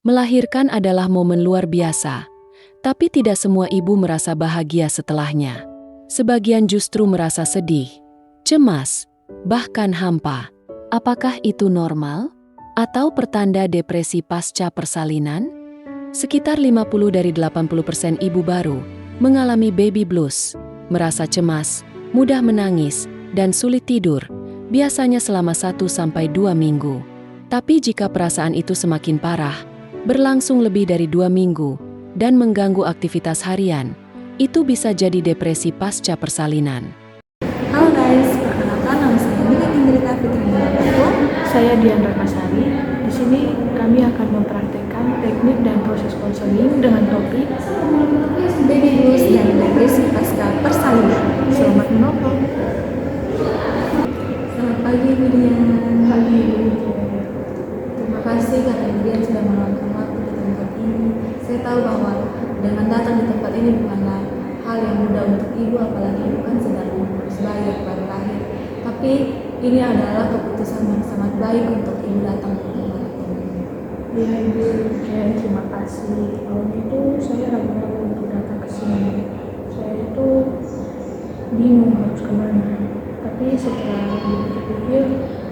Melahirkan adalah momen luar biasa, tapi tidak semua ibu merasa bahagia setelahnya. Sebagian justru merasa sedih, cemas, bahkan hampa. Apakah itu normal? Atau pertanda depresi pasca persalinan? Sekitar 50 dari 80% ibu baru mengalami baby blues, merasa cemas, mudah menangis, dan sulit tidur, biasanya selama 1 sampai 2 minggu. Tapi jika perasaan itu semakin parah, berlangsung lebih dari 2 minggu, dan mengganggu aktivitas harian, itu bisa jadi depresi pasca persalinan. Halo guys, perkenalkan nama saya Mila Indrita Fitri Mulyana. Saya Diandra Kasari. Di sini kami akan mempraktekkan teknik dan proses konseling dengan topik Baby blues dan depresi pasca persalinan. selamat menonton. Selamat pagi Bu Dian. Pagi. Terima kasih karena Bu Dian sudah meluangkan waktu di tempat ini. Saya tahu bahwa dengan datang di tempat ini bukanlah hal yang mudah untuk ibu, apalagi ibu kan sedang mengurus bayi baru lahir. Tapi ini adalah keputusan yang sangat baik untuk ibu datang ke tempat ini. Ya Ibu, terima kasih. Awalnya itu saya ragu-ragu untuk datang ke sini. Saya itu bingung harus kemana. Tapi setelah dipikir,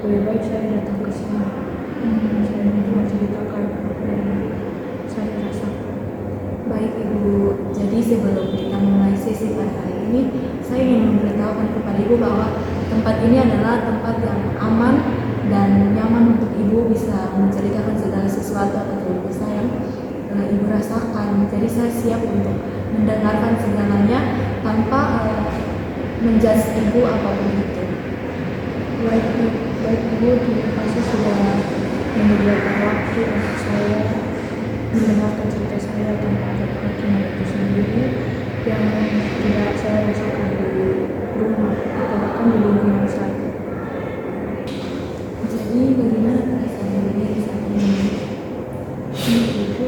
lebih baik saya datang ke sini. Saya ingin menceritakan apa yang saya rasakan. Baik Ibu, jadi sebelum kita mulai sesi pada hari ini, saya ingin memberitahukan kepada Ibu bahwa tempat ini adalah tempat yang aman dan nyaman untuk Ibu bisa menceritakan segala sesuatu atau keluh kesah yang Ibu rasakan. Jadi saya siap untuk mendengarkan segalanya tanpa menjudge Ibu apapun itu. Baik Ibu, terima kasih sudah menyediakan waktu untuk saya mendengarkan cerita saya tanpa ada kehakiman itu sendiri yang tidak saya rasakan di rumah atau bahkan di lingkungan saya. Jadi bagaimana perasaan Ibu di saat ini? Itu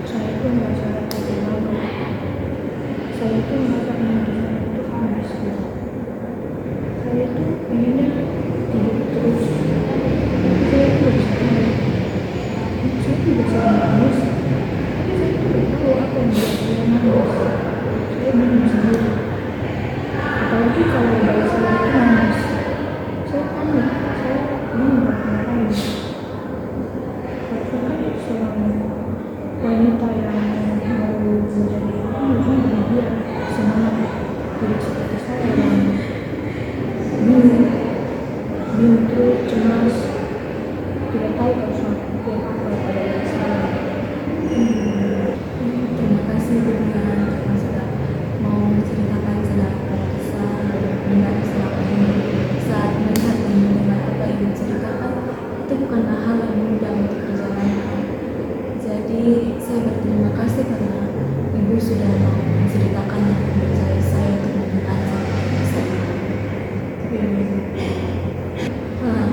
saya pun merasa takut banget. Saya pun merasa ingin itu habis gitu. Saya itu pengennya tidur terus. Saya itu bisa tidur. Saya tidak bisa menangis. Tapi saya itu tidak tahu apa yang membuat saya nangis. Saya bingung sendiri. Apalagi kalau bayi saya itu nangis. Saya panik. Saya bingung ngapain. Saya kan seorang wanita yang mau menjadi ibu, dia semangat. Tidak seperti saya yang bingung terus, cemas, tidak tahu harus melakukan apa pada diri saya. Terima kasih Bu Dian karena sudah mau menceritakan segala keluh kesah dan selama ini. Saat melihat dan mendengar apa yang diceritakan, itu bukanlah hal yang mudah untuk dijalankan. Jadi saya berterima kasih karena Ibu sudah mau menceritakan dan mempercayai saya untuk mendengar saya.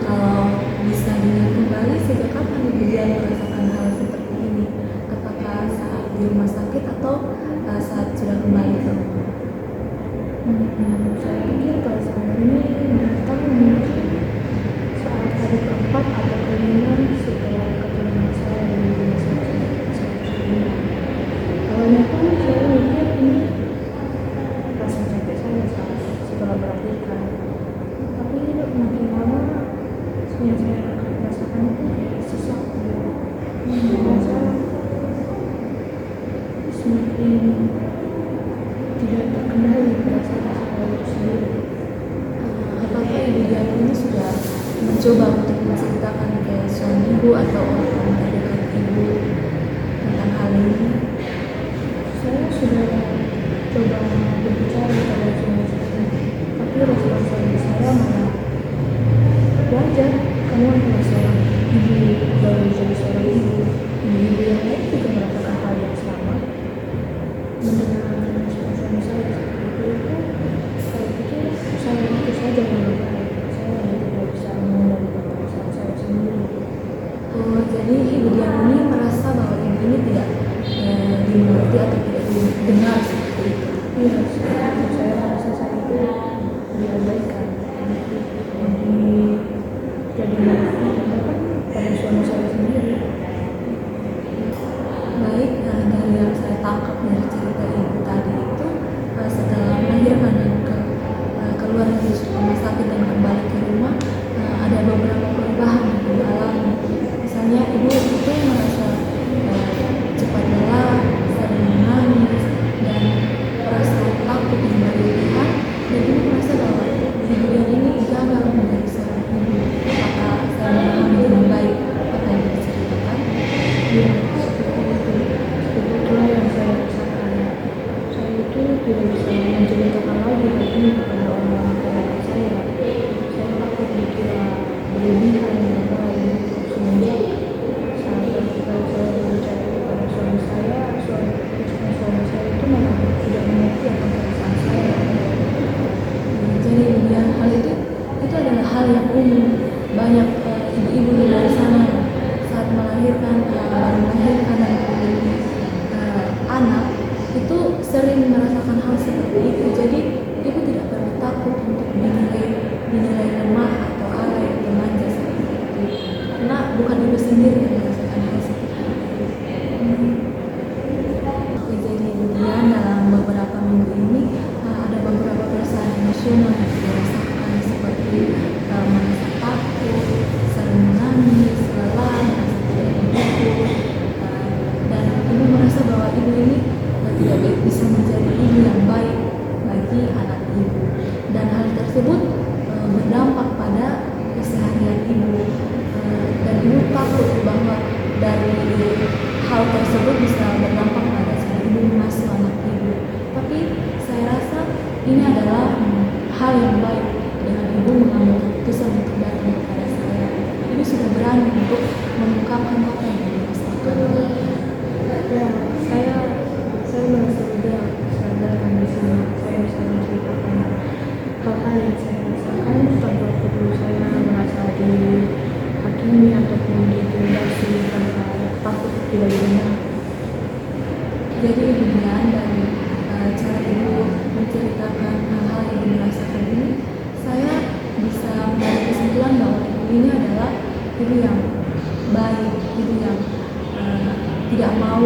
Kalau bisa dilihat kembali, sejak kapan Ibu Dian merasakan hal seperti ini? Apakah saat di rumah sakit atau saat sudah kembali ke rumah? Saya pikir perasaan ini datang mungkin saat hari keempat atau kelima setelah keterangan saya dari rumah sakit sebelumnya. Awalnya pun saya mikir ini rasa capek saya saat setelah melahirkan. Tapi makin lama yang saya rasakan itu kayak sesak. Merasa semakin tidak terkendali perasaan saya itu sendiri. Apakah Ibu Dian ini sudah mencoba untuk menceritakan ke suami Ibu atau orang terdekat Ibu tentang hal ini? Saya sudah coba berbicara pada suami saya, tapi respon suami saya malah wajar, kamu adalah seorang ibu, baru jadi seorang ibu yang lain juga merasakan hal yang sama. Mendengar respon suami saya seperti itu, saya pikir saya itu saja yang baik. Saya hanya tidak bisa mengendalikan perasaan saya sendiri. Oh, jadi Ibu Dian ini merasa bahwa Ibu ini tidak dimengerti atau tidak didengar seperti itu. Iya, saya merasa saya itu diabaikan, jadi bahkan pada suami saya sendiri. Baik, dari yang saya tangkap dari cerita ibu tadi itu, setelah melahirkan dan keluar dari rumah sakit dan kembali ke rumah, ada beberapa perubahan yang ibu alami. Misalnya ibu itu merasa cepat lelah, sering menangis, dan perasaan takut yang berlebihan, dan ibu merasa bahwa kemudian ini gagal menjadi seorang ibu. Apakah saya memahami dengan baik apa yang diceritakan? Iya, seperti itu. Itulah yang saya rasakan. Saya itu tidak bisa menceritakan lagi hal ini kepada orang-orang terdekat saya. Saya takut dikira berlebihan dan lain-lain. Semenjak saat ketika saya berbicara kepada suami saya itu memang tidak mengerti akan perasaan saya. Jadi kemudian hal itu adalah hal yang umum. Banyak ibu-ibu di luar sana saat melahirkan dan memiliki anak itu sering merasakan hal seperti itu. Jadi ibu tidak perlu takut untuk dinilai lemah atau alay atau manja seperti itu, karena bukan ibu sendiri yang merasakan hal seperti itu. Jadi kemudian dalam beberapa minggu ini ada beberapa perasaan emosional yang dirasakan, seperti merasa takut, sering menangis, lelah, merasa tidak didukung, dan ibu merasa bahwa ibu ini tidak bisa menjadi ibu yang baik bagi anak ibu, dan hal tersebut berdampak pada keseharian ibu, dan ibu takut bahwa dari hal tersebut bisa berdampak pada cara ibu mengasuh anak ibu. Tapi saya rasa ini adalah hal yang baik dengan ibu mengambil keputusan untuk datang kepada saya. Ibu sudah berani untuk mengungkapkan apa yang dirasakan. Ya, saya merasa juga sadar di sini saya bisa menceritakan hal-hal yang saya rasakan tanpa perlu saya merasa dihakimi ataupun diintimidasi tanpa takut tidak didengar. Jadi kemudian dari cara ibu menceritakan hal-hal yang ibu rasakan ini, saya bisa mengambil kesimpulan bahwa ibu ini adalah ibu yang baik, ibu yang tidak mau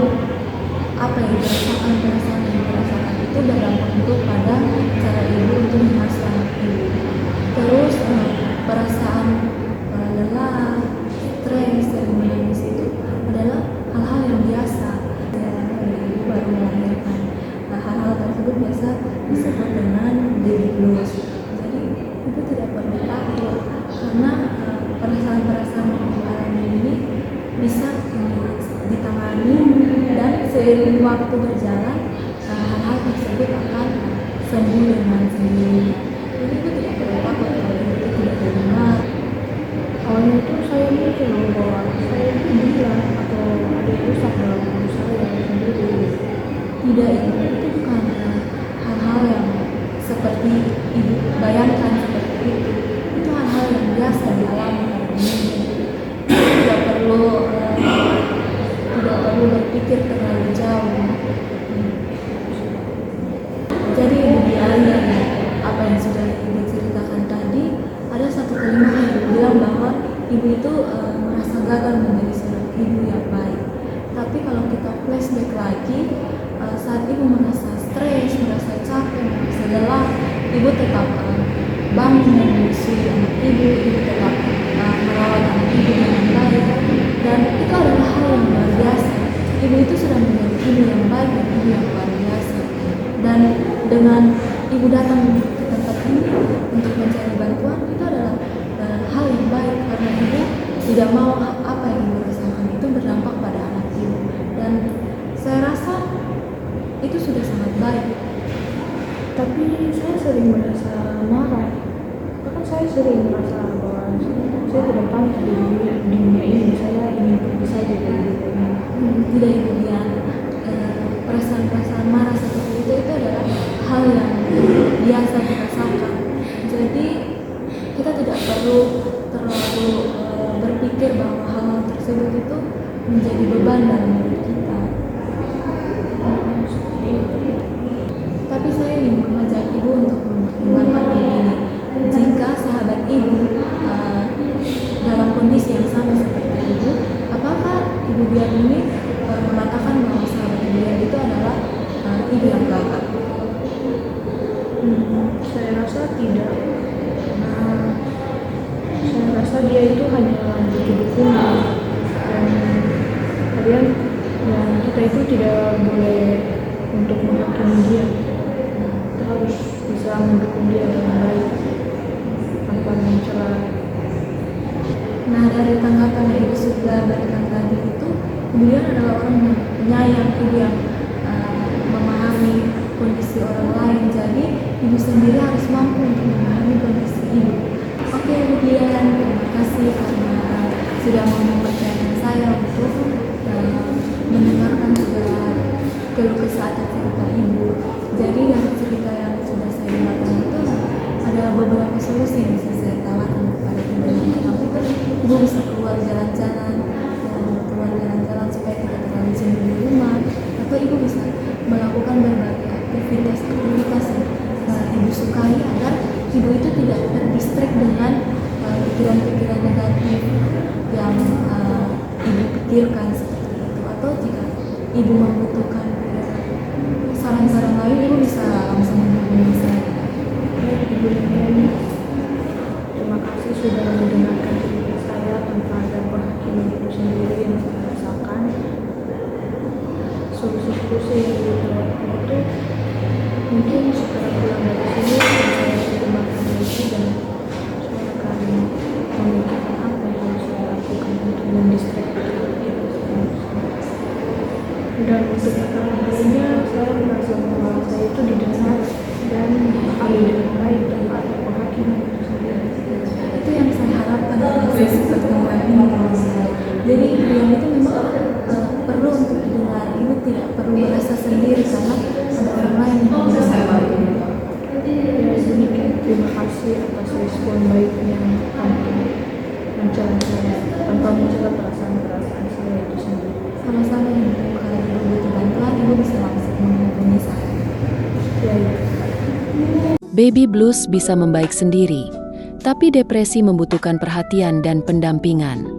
apa yang dirasakan, perasaan yang dirasakan itu berdampak untuk pada cara ibu untuk mengasuh anak ibu. Terus perasaan lelah, stres, sering menangis itu adalah hal-hal yang biasa dari ibu baru melahirkan. Hal-hal tersebut biasa disebut dengan baby blues. Jadi ibu tidak perlu takut, karena perasaan-perasaan yang ibu alami ini bisa ditangani, dan seiring waktu berjalan hal-hal tersebut akan sembuh dengan sendirinya. Jadi ibu tidak perlu takut kalau ibu itu tidak didengar. Awalnya itu saya mikir bahwa saya itu gila atau ada yang rusak dalam diri saya sendiri. Tidak, itu bukan hal-hal yang seperti ibu bayangkan seperti itu. Itu hal-hal yang biasa dialami pada diri. Tidak perlu berpikir terlalu jauh. Jadi kemudian dari apa yang sudah ibu ceritakan tadi, ada satu kalimat yang ibu bilang bahwa ibu itu merasa gagal menjadi seorang ibu yang baik. Tapi kalau kita flashback lagi, saat ibu merasa stres, merasa capek, merasa lelah, ibu tetap bangun menyusui anak ibu tetap merawat anak ibu dengan baik, dan itu adalah hal yang luar biasa. Ibu itu sudah menjadi ibu yang baik dan ibu yang luar biasa. Dan dengan ibu datang ke tempat ini untuk mencari bantuan, itu adalah hal yang baik, karena ibu tidak mau apa yang ibu rasakan itu berdampak pada anak ibu. Dan saya rasa itu sudah sangat baik. Tapi saya sering merasa marah. Bahkan saya sering merasa bahwa saya tidak pantas di dunia ini. Saya ingin pergi saja dari dunia ini. Tidak, ibu Dian, perasaan-perasaan marah seperti itu adalah hal yang biasa dirasakan. Jadi kita tidak perlu terlalu berpikir bahwa hal-hal tersebut itu menjadi beban dalam hidup kita. Tapi saya ingin mengajak ibu untuk mempertimbangkan ini. Jika sahabat ibu dalam kondisi yang sama seperti ibu, apakah ibu Dian ini mengatakan ibu yang galak? Saya rasa tidak, karena saya rasa dia itu hanya butuh dukungan, dan kalian kita itu tidak boleh untuk menghakimi dia. Kita harus bisa mendukung dia dengan baik tanpa mencela. Nah, dari tanggapan yang Ibu sudah berikan tadi itu, beliau adalah orang yang penyayang, Ibu yang memahami kondisi orang lain. Jadi, Ibu sendiri harus mampu untuk memahami kondisi Ibu. Oke, kemudian terima kasih karena sudah mau mempercayakan saya untuk mendengarkan juga keluh kesah atau cerita Ibu. Jadi, dari cerita yang sudah saya dengarkan itu ada beberapa solusi yang bisa saya tawarkan kepada Ibu. Yang pertama itu, Ibu bisa keluar jalan-jalan supaya tidak terlalu jenuh di rumah, atau Ibu bisa melakukan berbagai aktivitas yang Ibu sukai agar Ibu itu tidak terdistrik dengan pikiran-pikiran negatif yang Ibu pikirkan seperti itu. Atau jika Ibu membutuhkan saran-saran lain, Ibu bisa langsung menghubungi saya. Ibu Lilian, terima kasih sudah mendengarkan cerita saya tentang dampak hakim itu sendiri yang saya rasakan. Solusi-solusi yang ditawarkan itu mungkin setelah pulang dari sini saya terjemahkan lagi, dan saya akan memikirkan apa yang harus saya lakukan untuk mendistraksi diri saya. Dan untuk pertama kalinya saya merasa bahwa saya itu didengar dan dipahami dengan baik tanpa ada penghakiman itu sendiri. Itu yang saya harapkan dari sesi pertemuan ini. Jadi beliau itu memang perlu untuk didengar. Ibu tidak perlu merasa sendiri karena ada orang lain yang bisa membantu. Ya, demikian. Terima kasih atas respon baik yang kamu mencela saya tanpa mencela perasaan-perasaan saya itu sendiri. Sama-sama Ibu. Kalau Ibu butuh bantuan, Ibu bisa langsung menghubungi saya. Ya. Baby blues bisa membaik sendiri, tapi depresi membutuhkan perhatian dan pendampingan.